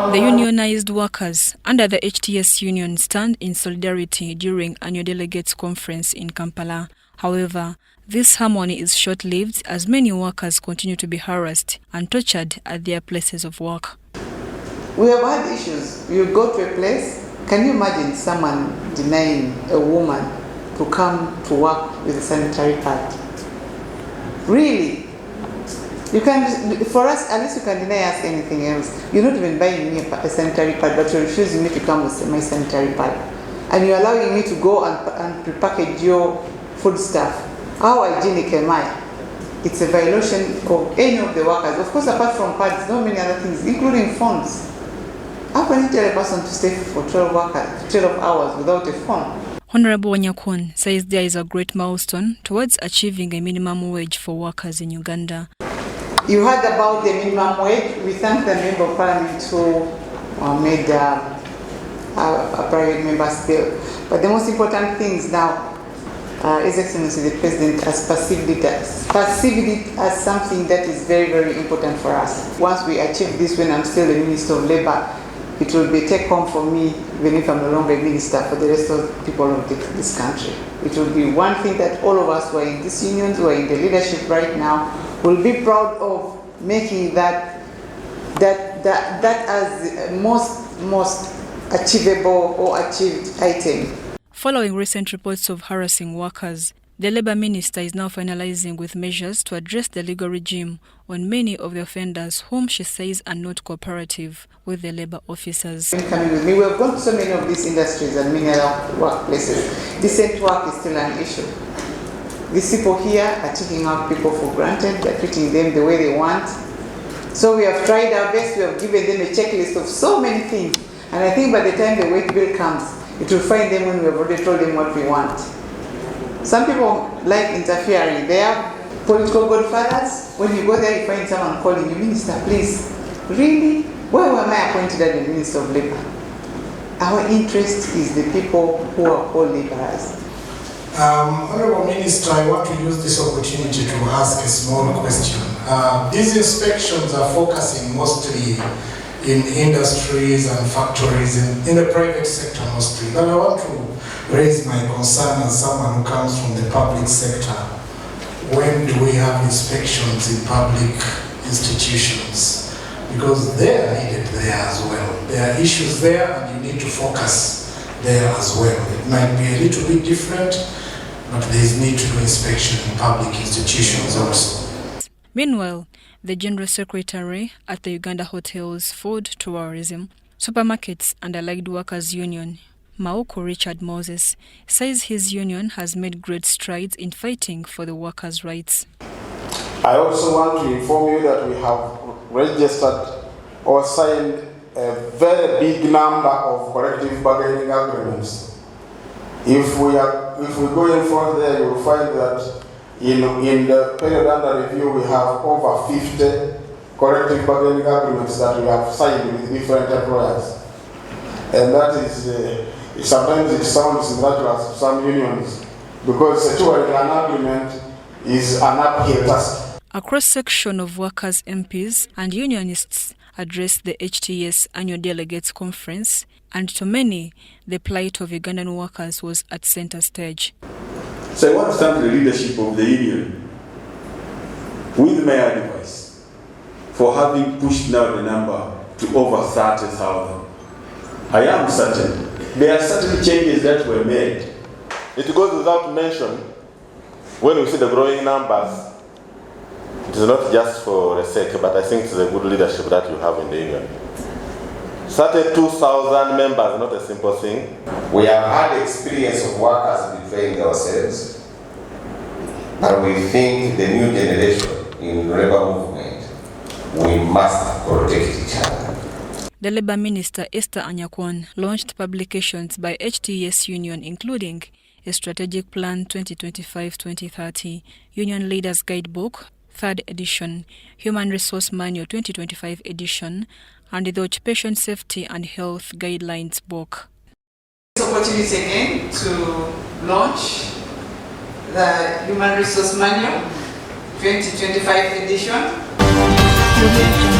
The unionized workers under the HTS union stand in solidarity during annual delegates conference in Kampala. However, this harmony is short-lived as many workers continue to be harassed and tortured at their places of work. We have had issues. You go to a place, can you imagine someone denying a woman to come to work with a sanitary pad? Really? You can, for us, unless you can deny us anything else, you're not even buying me a sanitary pad, but you're refusing me to come with my sanitary pad. And you're allowing me to go and prepackage your food stuff. How hygienic am I? It's a violation of any of the workers. Of course, apart from pads, there are many other things, including phones. How can you tell a person to stay for 12 hours without a phone? Honorable Wanyakon says there is a great milestone towards achieving a minimum wage for workers in Uganda. You heard about the minimum wage. We thank the Member of Parliament who made a private member's bill. But the most important things now, His Excellency the President has perceived it as something that is very, very important for us. Once we achieve this, when I'm still the Minister of Labour, it will be a take home for me, even if I'm no longer a minister, for the rest of the people of this country. It will be one thing that all of us who are in these unions, who are in the leadership right now, will be proud of, making that as most achievable or achieved item. Following recent reports of harassing workers, the Labour Minister is now finalizing with measures to address the legal regime on many of the offenders whom she says are not cooperative with the Labour officers. Coming with me, we have gone to so many of these industries and many other workplaces. Decent work is still an issue. These people here are taking out people for granted, they're treating them the way they want. So we have tried our best, we have given them a checklist of so many things. And I think by the time the wage bill comes, it will find them when we have already told them what we want. Some people like interfering. They are political godfathers. When you go there, you find someone calling you, Minister, please. Really? Why am I appointed as the Minister of Labour? Our interest is the people who are called labourers. Honourable Minister, I want to use this opportunity to ask a small question. These inspections are focusing mostly in industries and factories, in the private sector mostly. But I want to raise my concern as someone who comes from the public sector. When do we have inspections in public institutions? Because they are needed there as well. There are issues there and you need to focus there as well. It might be a little bit different, but there is need to do inspection in public institutions also. Meanwhile, the General Secretary at the Uganda Hotels, Food, Tourism, Supermarkets and Allied Workers Union, Mauko Richard Moses, says his union has made great strides in fighting for the workers' rights. I also want to inform you that we have registered or signed a very big number of collective bargaining agreements. If we go in front there, you will find that in the period under review, we have over 50 collective bargaining agreements that we have signed with different employers. And that is, sometimes it sounds miraculous to some unions, because actually an agreement is an uphill task. A cross-section of workers, MPs and unionists addressed the HTS Annual Delegates Conference, and to many, the plight of Ugandan workers was at center stage. So I want to thank the leadership of the union, with my advice, for having pushed now the number to over 30,000. I am certain there are certain changes that were made. It goes without mention, when we see the growing numbers, it is not just for the sake, but I think it's a good leadership that you have in the union. 32,000 members, not a simple thing. We have had experience of workers betraying ourselves, but we think the new generation in labor movement, we must protect each other. The Labour Minister Esther Anyakwon launched publications by HTS Union, including a Strategic Plan 2025-2030, Union Leaders Guidebook, 3rd edition, Human Resource Manual 2025 edition, and the Occupation Safety and Health Guidelines book. This opportunity again to launch the Human Resource Manual 2025 edition.